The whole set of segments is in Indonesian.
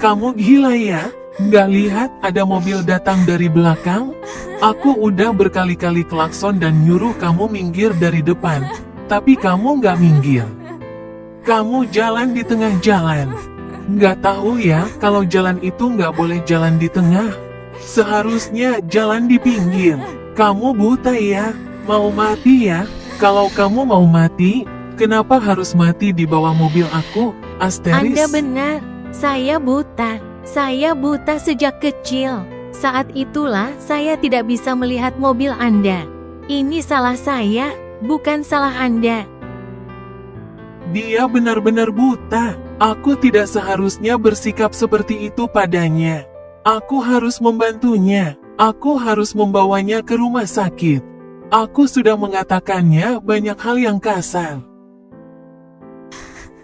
Kamu gila ya? Nggak lihat ada mobil datang dari belakang? Aku udah berkali-kali klakson dan nyuruh kamu minggir dari depan. Tapi kamu nggak minggir. Kamu jalan di tengah jalan. Nggak tahu ya kalau jalan itu nggak boleh jalan di tengah. Seharusnya jalan di pinggir. Kamu buta ya? Mau mati ya? Kalau kamu mau mati, kenapa harus mati di bawah mobil aku? Asteris. Anda benar, saya buta. Saya buta sejak kecil. Saat itulah saya tidak bisa melihat mobil Anda. Ini salah saya, bukan salah Anda. Dia benar-benar buta. Aku tidak seharusnya bersikap seperti itu padanya. Aku harus membantunya. Aku harus membawanya ke rumah sakit. Aku sudah mengatakannya banyak hal yang kasar.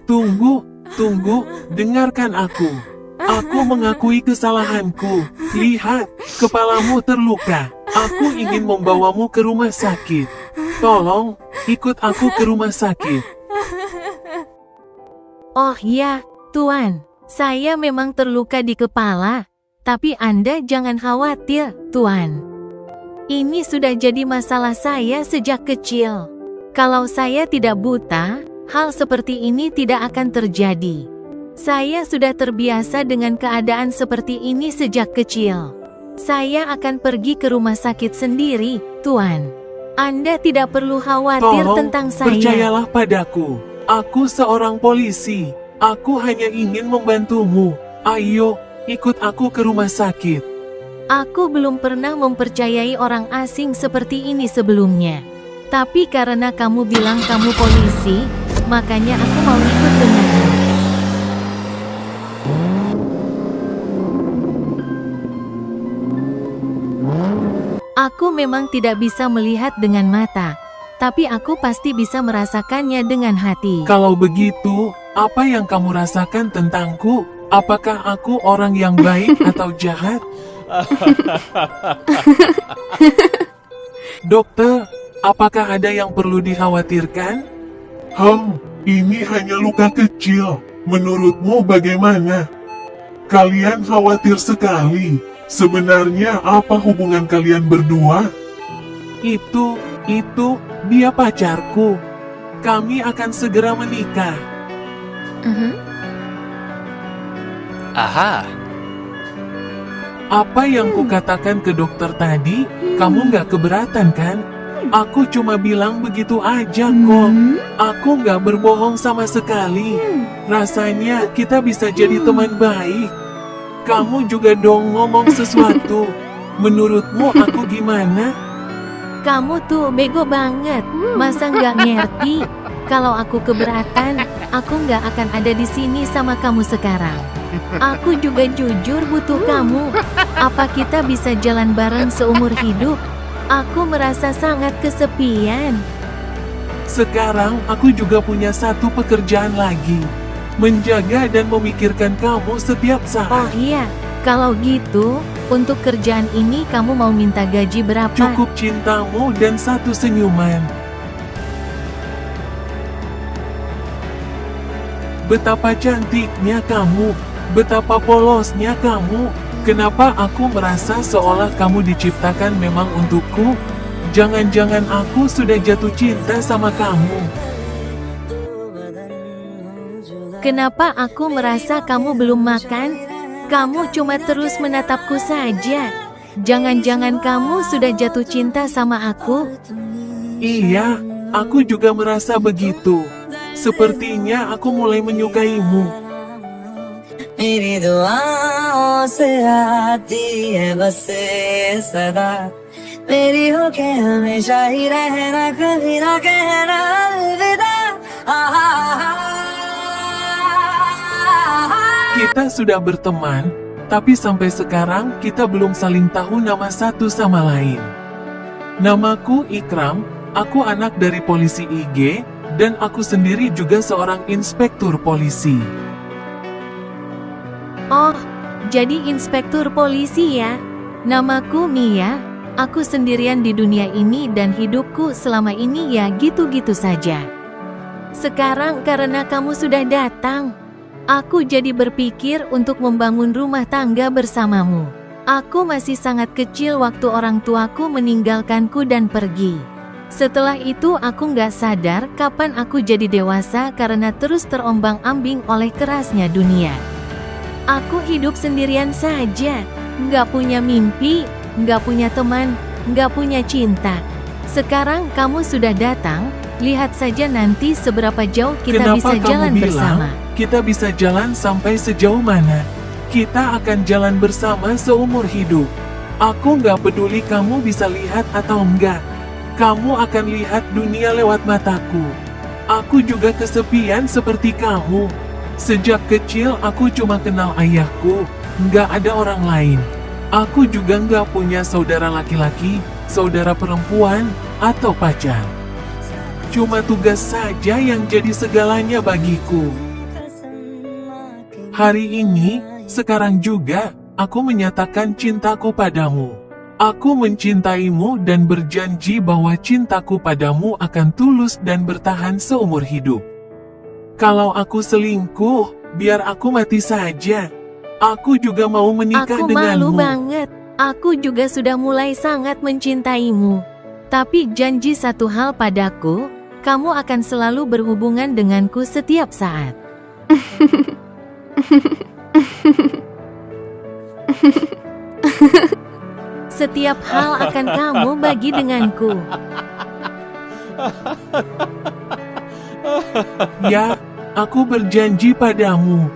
Tunggu, dengarkan aku. Aku mengakui kesalahanku. Lihat, kepalamu terluka. Aku ingin membawamu ke rumah sakit. Tolong, ikut aku ke rumah sakit. Oh ya, Tuan. Saya memang terluka di kepala. Tapi Anda jangan khawatir, Tuan. Ini sudah jadi masalah saya sejak kecil. Kalau saya tidak buta, hal seperti ini tidak akan terjadi. Saya sudah terbiasa dengan keadaan seperti ini sejak kecil. Saya akan pergi ke rumah sakit sendiri, Tuan. Anda tidak perlu khawatir Tolong, tentang saya. percayalah padaku. Aku seorang polisi. Aku hanya ingin membantumu. Ayo, ikut aku ke rumah sakit. Aku belum pernah mempercayai orang asing seperti ini sebelumnya. Tapi karena kamu bilang kamu polisi, makanya aku mau ikut denganmu. Aku memang tidak bisa melihat dengan mata, tapi aku pasti bisa merasakannya dengan hati. Kalau begitu, apa yang kamu rasakan tentangku? Apakah aku orang yang baik atau jahat? Dokter, apakah ada yang perlu dikhawatirkan? Ini hanya luka kecil. Menurutmu bagaimana? Kalian khawatir sekali. Sebenarnya apa hubungan kalian berdua? Itu, dia pacarku. Kami akan segera menikah. Aha, Apa yang kukatakan ke dokter tadi, kamu nggak keberatan kan? Aku cuma bilang begitu aja kok. Aku nggak berbohong sama sekali. Rasanya kita bisa jadi teman baik. Kamu juga dong ngomong sesuatu. Menurutmu aku gimana? Kamu tuh bego banget, masa nggak ngerti? Kalau aku keberatan, aku nggak akan ada di sini sama kamu sekarang. Aku juga jujur butuh kamu. Apa kita bisa jalan bareng seumur hidup? Aku merasa sangat kesepian. Sekarang aku juga punya satu pekerjaan lagi. Menjaga dan memikirkan kamu setiap Oh saat. iya, kalau gitu, untuk kerjaan ini kamu mau minta gaji berapa? Cukup cintamu dan satu senyuman. Betapa cantiknya kamu. Betapa polosnya kamu. Kenapa aku merasa seolah kamu diciptakan memang untukku? Jangan-jangan aku sudah jatuh cinta sama kamu. Kenapa aku merasa kamu belum makan? Kamu cuma terus menatapku saja. Jangan-jangan kamu sudah jatuh cinta sama aku? Iya, aku juga merasa begitu. Sepertinya aku mulai menyukaimu. मेरी दुआओं से आती है बस ये सदा मेरी हो के हमेशा ही रहना कभी ना कहना अलविदा Kita sudah berteman, tapi sampai sekarang kita belum saling tahu nama satu sama lain. Namaku Ikram, aku anak dari polisi IG, dan aku sendiri juga seorang inspektur polisi. Oh, jadi inspektur polisi ya? Namaku Mia, aku sendirian di dunia ini dan hidupku selama ini ya gitu-gitu saja. Sekarang karena kamu sudah datang, Aku jadi berpikir untuk membangun rumah tangga bersamamu. Aku masih sangat kecil waktu orang tuaku meninggalkanku dan pergi. Setelah itu aku nggak sadar kapan aku jadi dewasa karena terus terombang-ambing oleh kerasnya dunia. Aku hidup sendirian saja, nggak punya mimpi, nggak punya teman, nggak punya cinta. Sekarang kamu sudah datang, lihat saja nanti seberapa jauh kita Kenapa bisa kamu jalan bilang bersama. kita bisa jalan sampai sejauh mana? Kita akan jalan bersama seumur hidup. Aku nggak peduli kamu bisa lihat atau enggak. Kamu akan lihat dunia lewat mataku. Aku juga kesepian seperti kamu. Sejak kecil aku cuma kenal ayahku, nggak ada orang lain. Aku juga nggak punya saudara laki-laki, saudara perempuan, atau pacar. Cuma tugas saja yang jadi segalanya bagiku. Hari ini, sekarang juga, aku menyatakan cintaku padamu. Aku mencintaimu dan berjanji bahwa cintaku padamu akan tulus dan bertahan seumur hidup. Kalau aku selingkuh, biar aku mati saja. Aku juga mau menikah Aku malu denganmu. banget. Aku juga sudah mulai sangat mencintaimu. Tapi janji satu hal padaku, kamu akan selalu berhubungan denganku setiap saat. Setiap hal akan kamu bagi denganku. Ya, aku berjanji padamu.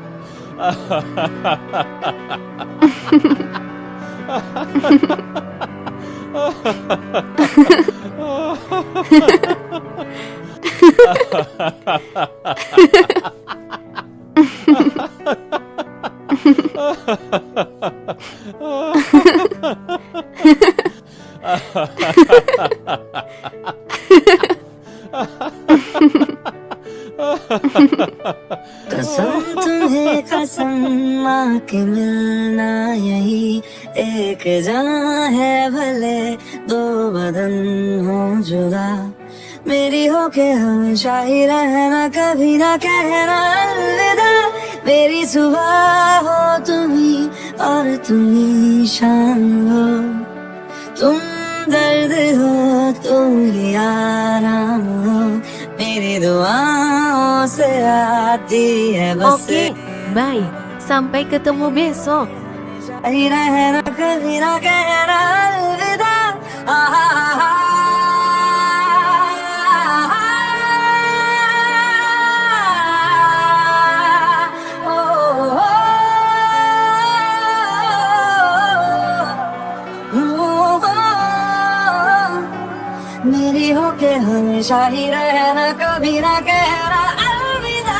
कसम तुम्हें कसम माँ के मिलना यही एक जहाँ है भले दो बदन हो जुदा मेरी हो के हमेशा ही रहना कभी ना कहना अलविदा मेरी सुबह हो तुम्ही और तुम्ही शाम हो तुम दर्द हो तुम ही आराम हो मेरी दुआओं से आती है बस Oke, bye. Sampai ketemu besok. ही रहना कभी ना कहना अलविदा मेरी होके हमेशा ही रहना कभी ना कहना अलविदा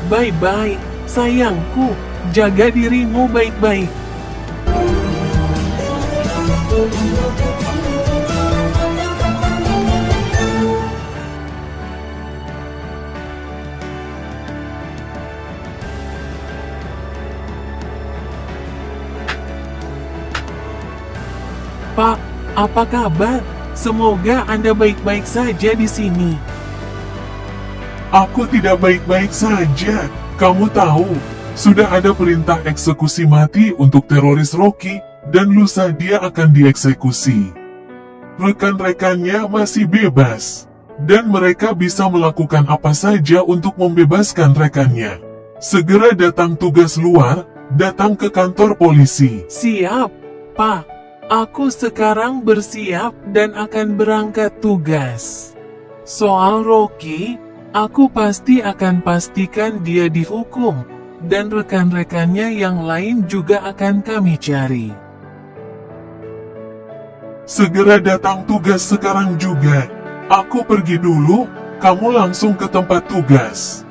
Bye-bye, sayangku. Jaga dirimu baik-baik. Pak, apa kabar? Semoga Anda baik-baik saja di sini. Aku tidak baik-baik saja. Kamu tahu, sudah ada perintah eksekusi mati untuk teroris Rocky, dan lusa dia akan dieksekusi. Rekan-rekannya masih bebas, dan mereka bisa melakukan apa saja untuk membebaskan rekannya. Segera datang tugas luar, datang ke kantor polisi. Siap, Pak. Aku sekarang bersiap dan akan berangkat tugas. Soal Rocky, aku pasti akan pastikan dia dihukum, dan rekan-rekannya yang lain juga akan kami cari. Segera datang tugas sekarang juga. Aku pergi dulu, kamu langsung ke tempat tugas.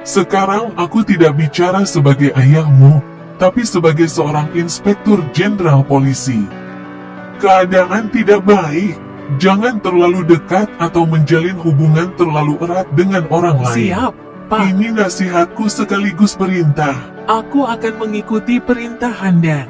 Sekarang aku tidak bicara sebagai ayahmu, tapi sebagai seorang inspektur jenderal polisi. Keadaan tidak baik. Jangan terlalu dekat atau menjalin hubungan terlalu erat dengan orang lain. Siap, Pak. Ini nasihatku sekaligus perintah. Aku akan mengikuti perintah Anda.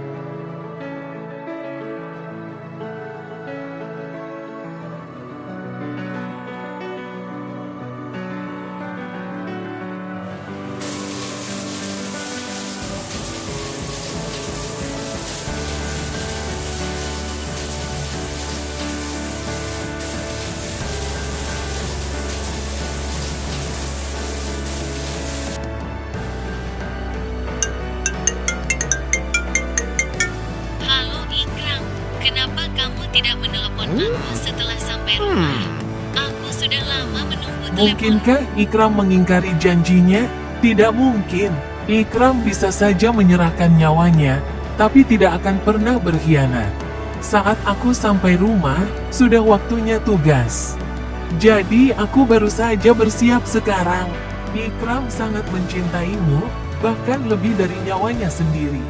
Mungkinkah Ikram mengingkari janjinya? Tidak mungkin. Ikram bisa saja menyerahkan nyawanya, tapi tidak akan pernah berkhianat. Saat aku sampai rumah, sudah waktunya tugas. Jadi aku baru saja bersiap sekarang. Ikram sangat mencintaimu, bahkan lebih dari nyawanya sendiri.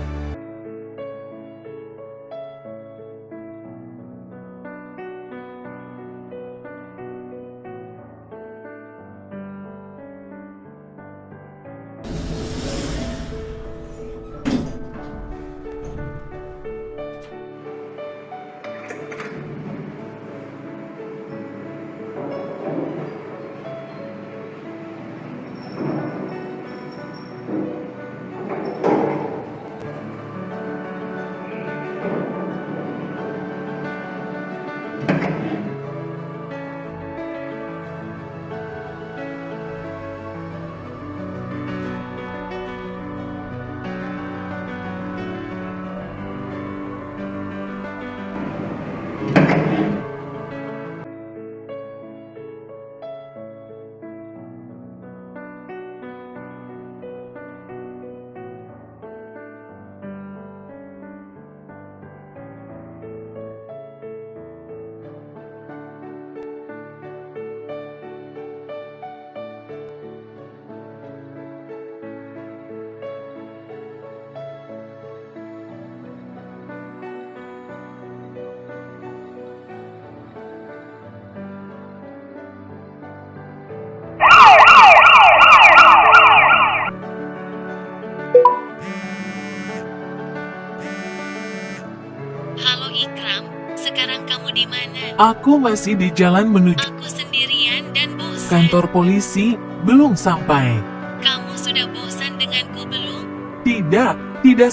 Halo Ikram, sekarang kamu di mana? Aku masih di jalan menuju Aku sendirian dan bosan. kantor polisi, belum sampai. Kamu sudah bosan denganku belum? Tidak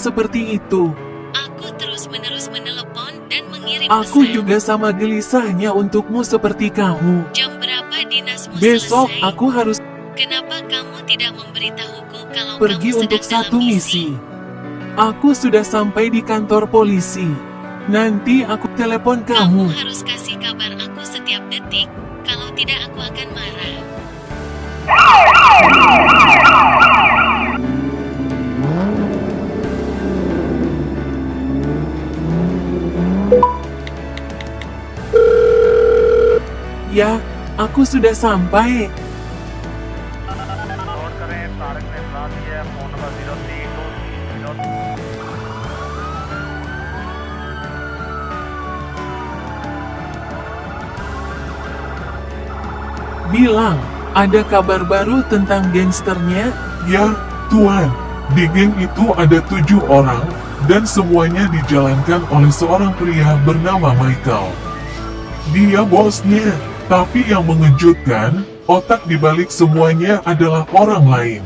seperti itu. Aku terus-menerus menelepon dan mengirim Aku pesan. juga sama gelisahnya untukmu seperti kamu. Jam berapa dinasmu Besok selesai? aku harus Kenapa kamu tidak memberitahuku kalau pergi kamu untuk sedang satu dalam misi. Aku sudah sampai di kantor polisi. Nanti aku telepon Kamu kamu. harus kasih kabar aku setiap detik. Kalau tidak aku akan marah. Ya, aku sudah sampai. Note करें तारक ने इतला दी है phone number 0323 Bilang, ada kabar baru tentang gangsternya? Ya, Tuan. Di geng itu ada 7 orang, dan semuanya dijalankan oleh seorang pria bernama Michael. Dia bosnya, tapi yang mengejutkan, otak di balik semuanya adalah orang lain.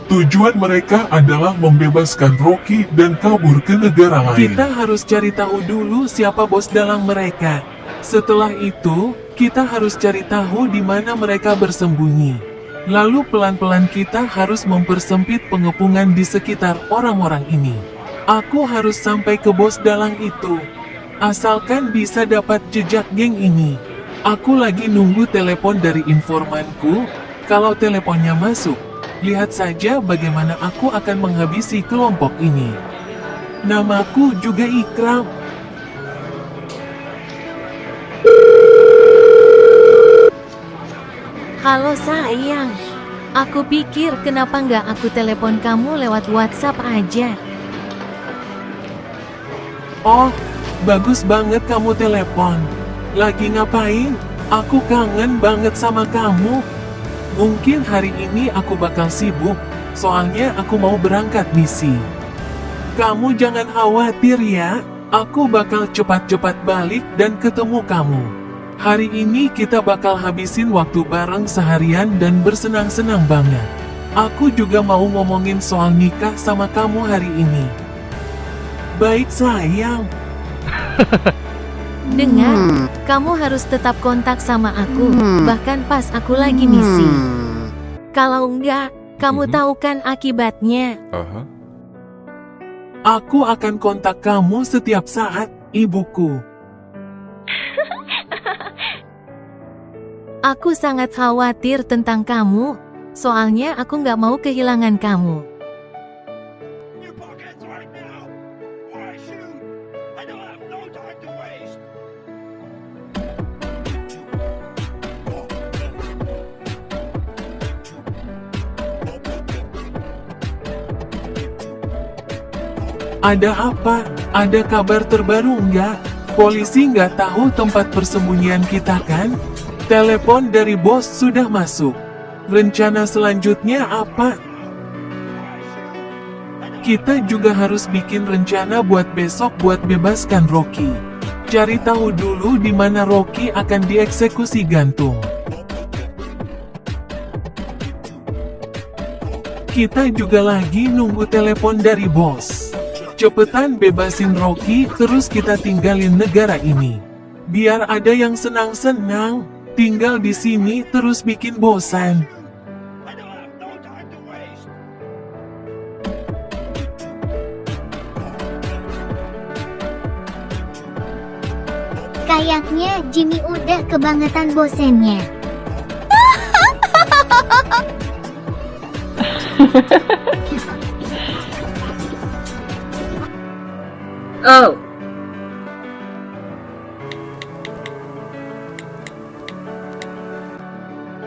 Tujuan mereka adalah membebaskan Rocky dan kabur ke negara lain. Kita harus cari tahu dulu siapa bos dalang mereka. Setelah itu, kita harus cari tahu di mana mereka bersembunyi. Lalu pelan-pelan kita harus mempersempit pengepungan di sekitar orang-orang ini. Aku harus sampai ke bos dalang itu. Asalkan bisa dapat jejak geng ini. Aku lagi nunggu telepon dari informanku. Kalau teleponnya masuk, lihat saja bagaimana aku akan menghabisi kelompok ini. Namaku juga Ikram. Halo sayang. Aku pikir kenapa nggak aku telepon kamu lewat WhatsApp aja. Oh, bagus banget kamu telepon. Lagi ngapain? Aku kangen banget sama kamu. Mungkin hari ini aku bakal sibuk, soalnya aku mau berangkat misi. Kamu jangan khawatir ya, aku bakal cepat-cepat balik dan ketemu kamu. Hari ini kita bakal habisin waktu bareng seharian dan bersenang-senang banget. Aku juga mau ngomongin soal nikah sama kamu hari ini. Baik sayang. Dengar, kamu harus tetap kontak sama aku, bahkan pas aku lagi misi. Kalau enggak, kamu tahu kan akibatnya. Aku akan kontak kamu setiap saat, ibuku. Aku sangat khawatir tentang kamu. Soalnya aku nggak mau kehilangan kamu. Your pockets right now. Why shoot? I don't have no time to waste. Ada apa? Ada kabar terbaru nggak? Polisi nggak tahu tempat persembunyian kita kan? Telepon dari bos sudah masuk. Rencana selanjutnya apa? Kita juga harus bikin rencana buat besok buat bebaskan Rocky. Cari tahu dulu di mana Rocky akan dieksekusi gantung. Kita juga lagi nunggu telepon dari bos. Cepetan bebasin Rocky, terus kita tinggalin negara ini. Biar ada yang senang-senang, tinggal di sini terus bikin bosan. I don't have no time to waste. Kayaknya Jimmy udah kebangetan bosennya. Oh,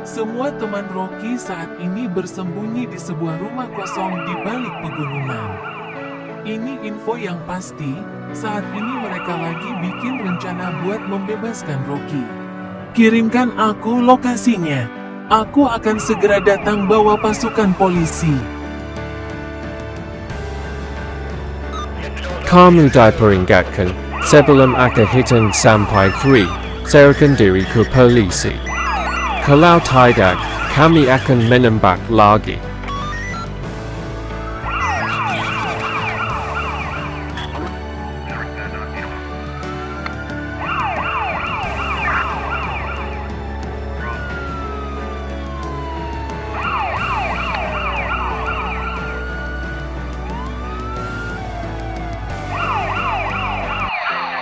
Semua teman Rocky saat ini bersembunyi di sebuah rumah kosong di balik pegunungan. Ini info yang pasti, saat ini mereka lagi bikin rencana buat membebaskan Rocky. Kirimkan aku lokasinya. Aku akan segera datang bawa pasukan polisi. Kamu diperingatkan, sebelum akhir sampai 3, serahkan diri ke polisi. Kalau tidak, kami akan menembak lagi.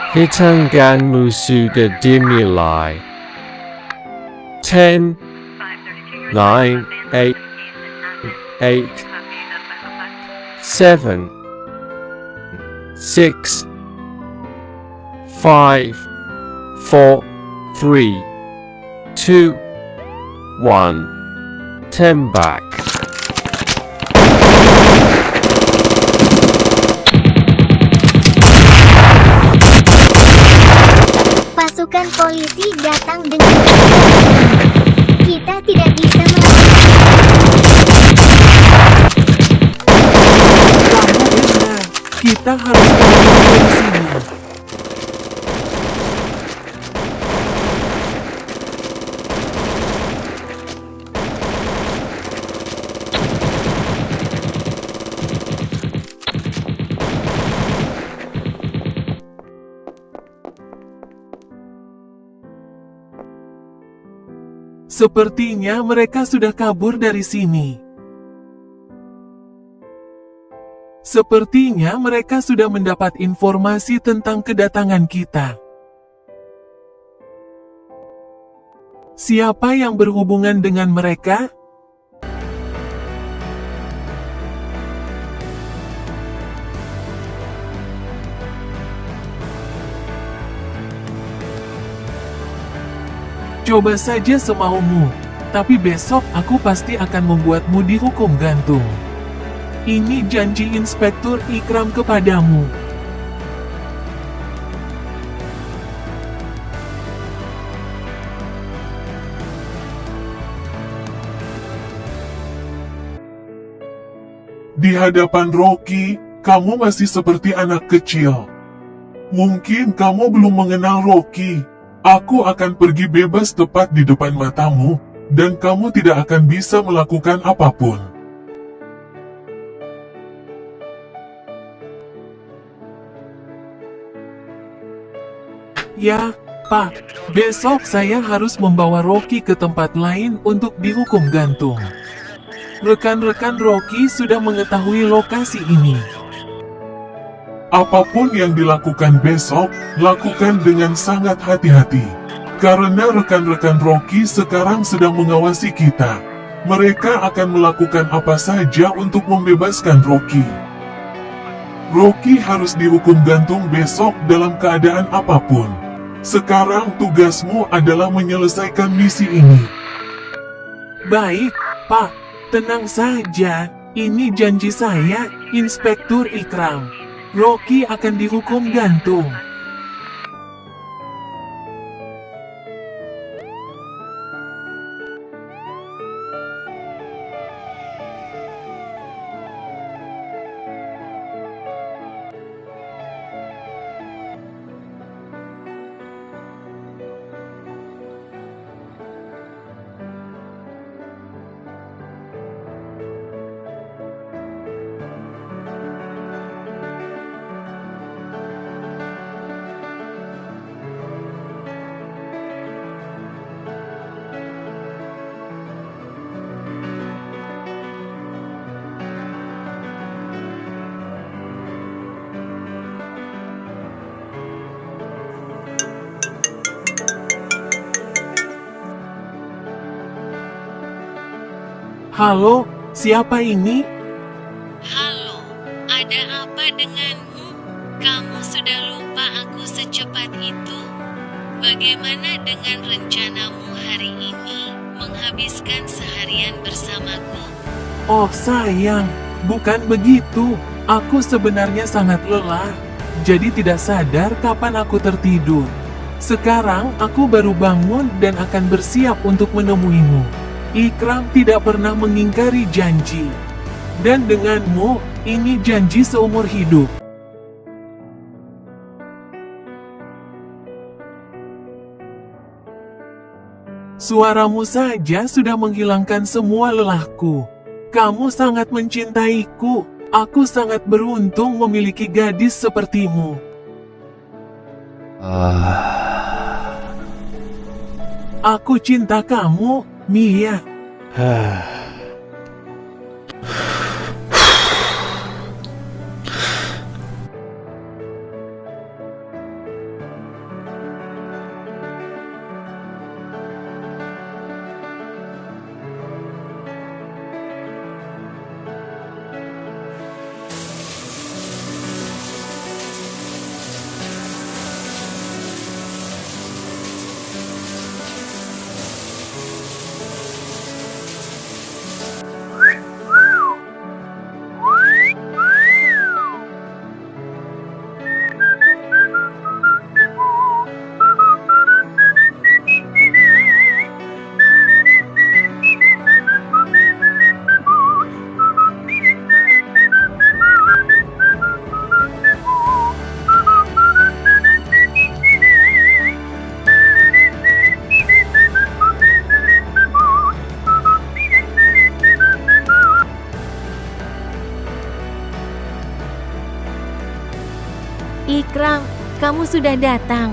Hitunganmu sudah dimulai. 10, 9, 8, 7, 6, 5, 4, 3, 2, 1. Tembak. Pasukan polisi datang dengan kita tidak bisa melakukan. Kamu benar. Kita harus keluar dari sini. Sepertinya mereka sudah kabur dari sini. Sepertinya mereka sudah mendapat informasi tentang kedatangan kita. Siapa yang berhubungan dengan mereka? Coba saja semaumu, tapi besok aku pasti akan membuatmu dihukum gantung. Ini janji Inspektur Ikram kepadamu. Di hadapan Rocky, kamu masih seperti anak kecil. Mungkin kamu belum mengenal Rocky. Aku akan pergi bebas tepat di depan matamu, dan kamu tidak akan bisa melakukan apapun. Ya, Pak, besok saya harus membawa Rocky ke tempat lain untuk dihukum gantung. Rekan-rekan Rocky sudah mengetahui lokasi ini. Apapun yang dilakukan besok, lakukan dengan sangat hati-hati. Karena rekan-rekan Rocky sekarang sedang mengawasi kita. Mereka akan melakukan apa saja untuk membebaskan Rocky. Rocky harus dihukum gantung besok dalam keadaan apapun. Sekarang tugasmu adalah menyelesaikan misi ini. Baik, Pak. Tenang saja. Ini janji saya, Inspektur Ikram. Rocky akan dihukum gantung. Halo, siapa ini? Halo, ada apa denganmu? Kamu sudah lupa aku secepat itu? Bagaimana dengan rencanamu hari ini, menghabiskan seharian bersamaku? Oh sayang, bukan begitu. Aku sebenarnya sangat lelah, jadi tidak sadar kapan aku tertidur. Sekarang aku baru bangun dan akan bersiap untuk menemuimu. Ikram tidak pernah mengingkari janji. Dan denganmu, ini janji seumur hidup. Suaramu saja sudah menghilangkan semua lelahku. Kamu sangat mencintaiku. Aku sangat beruntung memiliki gadis sepertimu. Aku cinta kamu, Mia. Ikram, kamu sudah datang.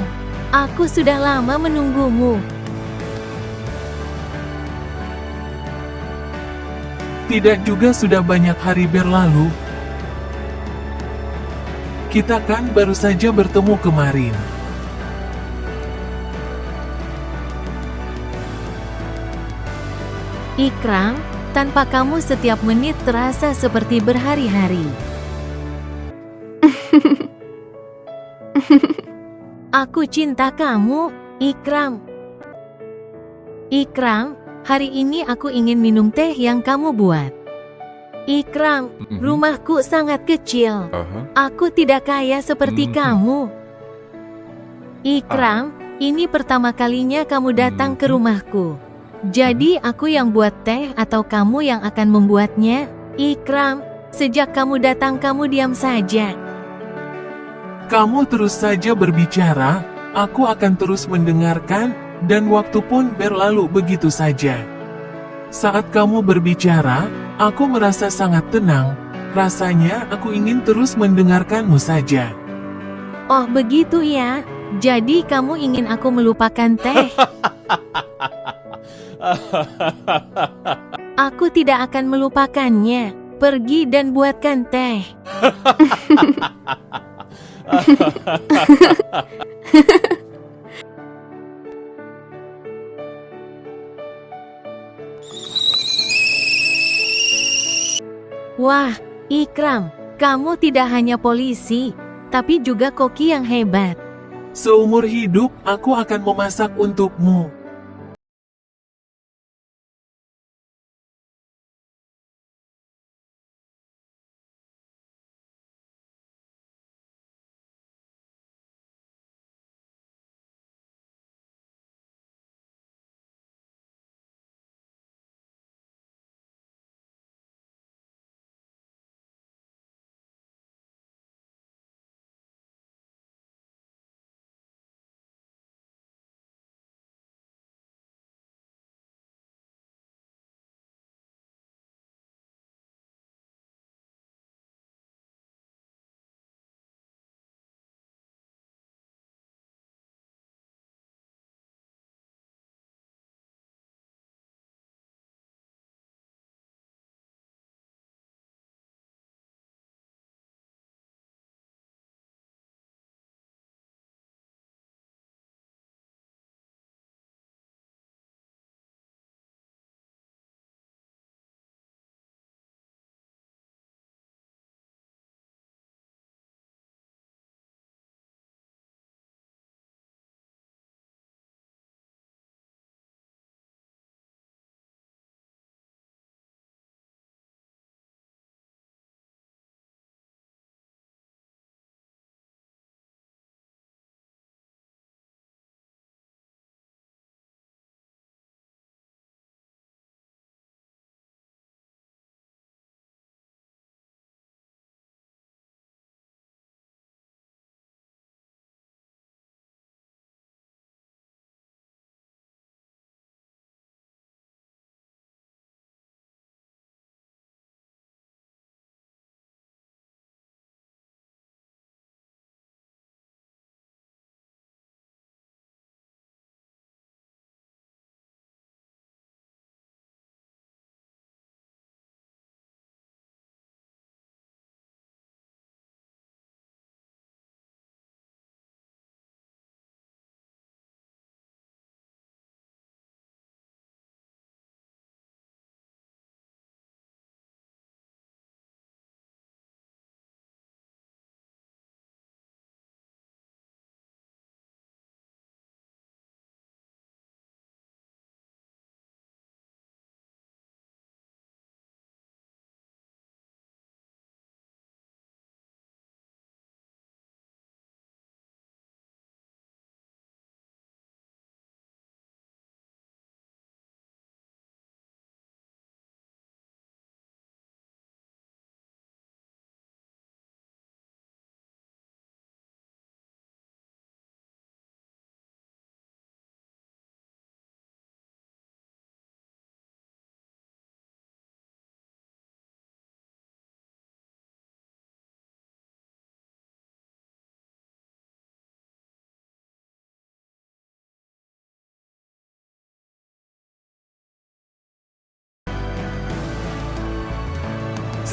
Aku sudah lama menunggumu. Tidak juga sudah banyak hari berlalu. Kita kan baru saja bertemu kemarin. Ikram, tanpa kamu setiap menit terasa seperti berhari-hari. Aku cinta kamu, Ikram. Ikram, hari ini aku ingin minum teh yang kamu buat. Ikram, rumahku sangat kecil. Aku tidak kaya seperti kamu. Ikram, ini pertama kalinya kamu datang ke rumahku. Jadi aku yang buat teh atau kamu yang akan membuatnya? Ikram, sejak kamu datang kamu diam saja. Kamu terus saja berbicara, aku akan terus mendengarkan, dan waktu pun berlalu begitu saja. Saat kamu berbicara, aku merasa sangat tenang. Rasanya aku ingin terus mendengarkanmu saja. Oh begitu ya, jadi kamu ingin aku melupakan teh? Aku tidak akan melupakannya. Pergi dan buatkan teh. Wah, Ikram, kamu tidak hanya polisi, tapi juga koki yang hebat. Seumur hidup, aku akan memasak untukmu.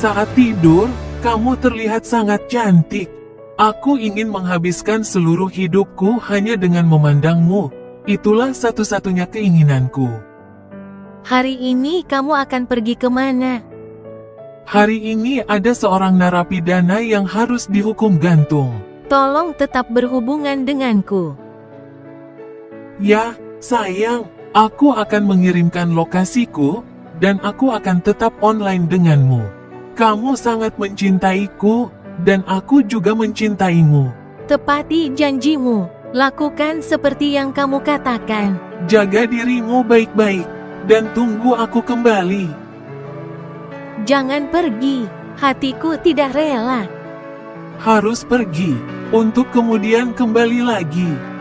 Saat tidur, kamu terlihat sangat cantik. Aku ingin menghabiskan seluruh hidupku hanya dengan memandangmu. Itulah satu-satunya keinginanku. Hari ini kamu akan pergi kemana? Hari ini ada seorang narapidana yang harus dihukum gantung. Tolong tetap berhubungan denganku. Ya, sayang, aku akan mengirimkan lokasiku, dan aku akan tetap online denganmu. Kamu sangat mencintaiku, dan aku juga mencintaimu. Tepati janjimu. Lakukan seperti yang kamu katakan. Jaga dirimu baik-baik, dan tunggu aku kembali. Jangan pergi. Hatiku tidak rela. Harus pergi, untuk kemudian kembali lagi.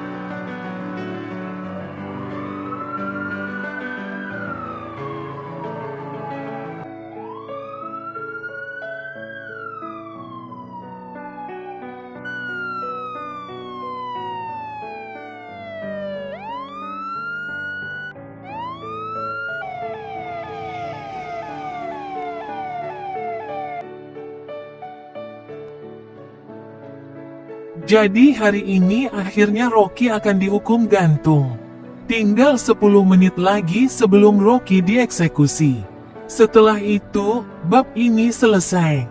Jadi hari ini akhirnya Rocky akan dihukum gantung. Tinggal 10 menit lagi sebelum Rocky dieksekusi. Setelah itu, bab ini selesai.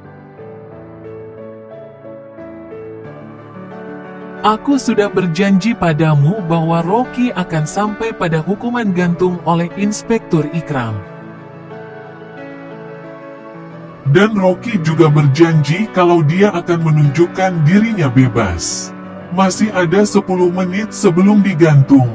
Aku sudah berjanji padamu bahwa Rocky akan sampai pada hukuman gantung oleh Inspektur Ikram. Dan Rocky juga berjanji kalau dia akan menunjukkan dirinya bebas. Masih ada 10 menit sebelum digantung.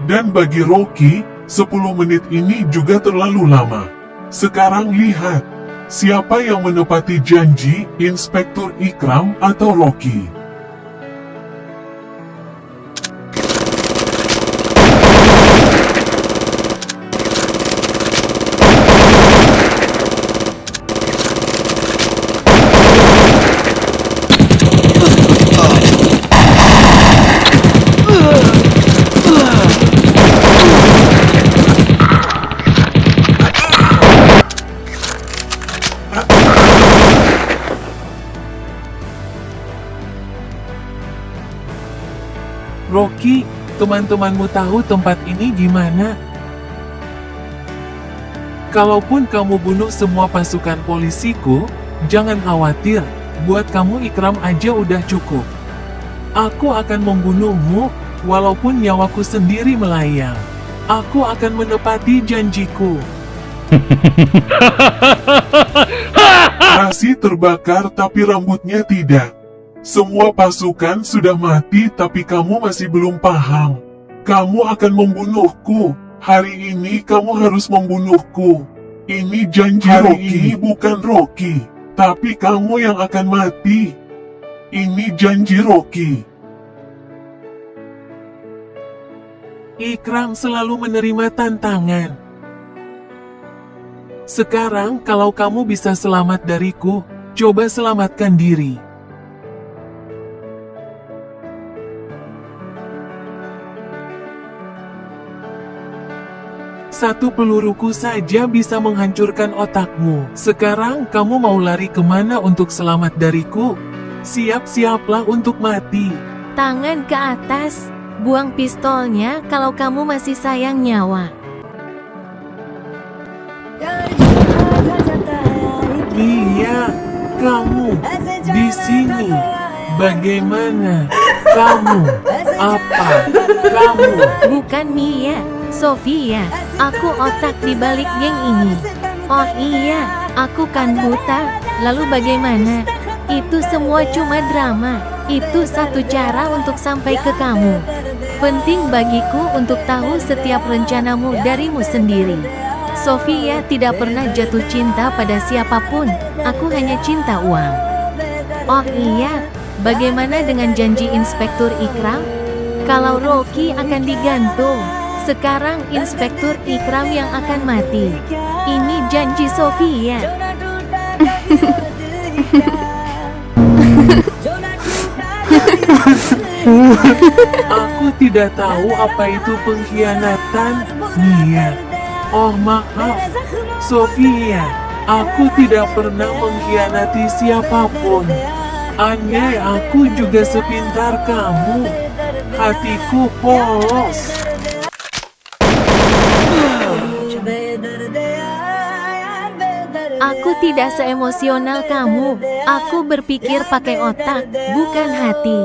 Dan bagi Rocky, 10 menit ini juga terlalu lama. Sekarang lihat, siapa yang menepati janji, Inspektur Ikram atau Rocky? Rocky, teman-temanmu tahu tempat ini gimana? Kalaupun kamu bunuh semua pasukan polisiku, jangan khawatir, buat kamu Ikram aja udah cukup. Aku akan membunuhmu, walaupun nyawaku sendiri melayang. Aku akan menepati janjiku. Nasi terbakar tapi rambutnya tidak. Semua pasukan sudah mati tapi kamu masih belum paham. Kamu akan membunuhku. Hari ini kamu harus membunuhku. Ini janji Rocky, bukan Rocky. Tapi kamu yang akan mati. Ini janji Rocky. Ikram selalu menerima tantangan. Sekarang kalau kamu bisa selamat dariku, coba selamatkan diri. Satu peluruku saja bisa menghancurkan otakmu. Sekarang kamu mau lari kemana untuk selamat dariku? Siap-siaplah untuk mati. Tangan ke atas, buang pistolnya kalau kamu masih sayang nyawa. Iya, kamu di sini. Bagaimana? Kamu apa? Kamu Bukan Mia, Sofia. Aku otak di balik geng ini. Oh iya, aku kan buta. Lalu bagaimana? Itu semua cuma drama. Itu satu cara untuk sampai ke kamu. Penting bagiku untuk tahu setiap rencanamu darimu sendiri. Sofia tidak pernah jatuh cinta pada siapapun. Aku hanya cinta uang. Oh iya, bagaimana dengan janji Inspektur Ikram? Kalau Rocky akan digantung, sekarang Inspektur Ikram yang akan mati. Ini janji Sofia. Aku tidak tahu apa itu pengkhianatan, Mia. Oh maaf, Sofia. Aku tidak pernah mengkhianati siapapun. Andai aku juga sepintar kamu, hatiku polos. Aku tidak seemosional kamu. Aku berpikir pakai otak, bukan hati.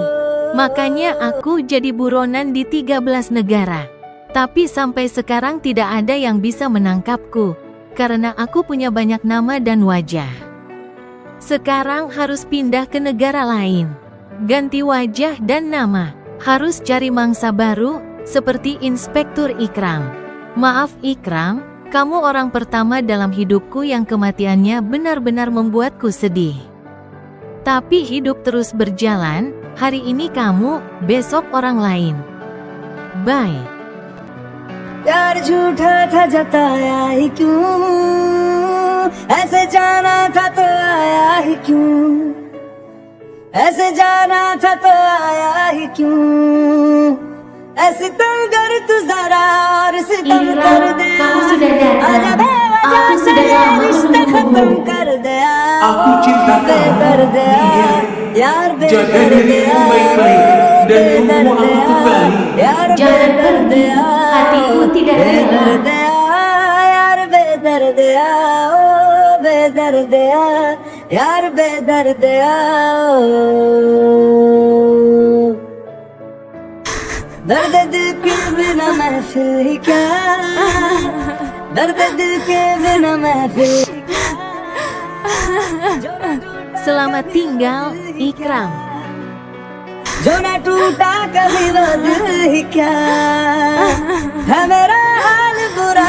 Makanya aku jadi buronan di 13 negara. Tapi sampai sekarang tidak ada yang bisa menangkapku. Karena aku punya banyak nama dan wajah. Sekarang harus pindah ke negara lain. Ganti wajah dan nama. Harus cari mangsa baru, seperti Inspektur Ikram. Maaf Ikram, kamu orang pertama dalam hidupku yang kematiannya benar-benar membuatku sedih. Tapi hidup terus berjalan, hari ini kamu, besok orang lain. Bye. प्यार झूठा था जताया ही क्यों, ऐसे जाना था तो आया ही क्यों, ऐसे जाना था तो आया ही क्यों, ऐसे तंग कर तू जरा और सितम कर दे, kamu sudah datang. आजा बेवजह Aku से sudah ये lama रिश्ता खत्म menunggu. कर दे, Aku cinta बेदर kamu, दे, Mia. यार Jaga बेदर दे, dirimu baik-baik, dan tunggu aku kembali. यार Jangan बेदर pergi, दे, hatiku tidak बेदर rela. दे, यार बेदर आओ बेदर्द आ यार बेदर्द आओ दर्द दिल के बिना महफिल ही क्या दर्द दिल के बिना महफिल ही क्या Selamat tinggal, Ikram. जो न टूटा कभी वो दिल ही क्या है मेरा हाल बुरा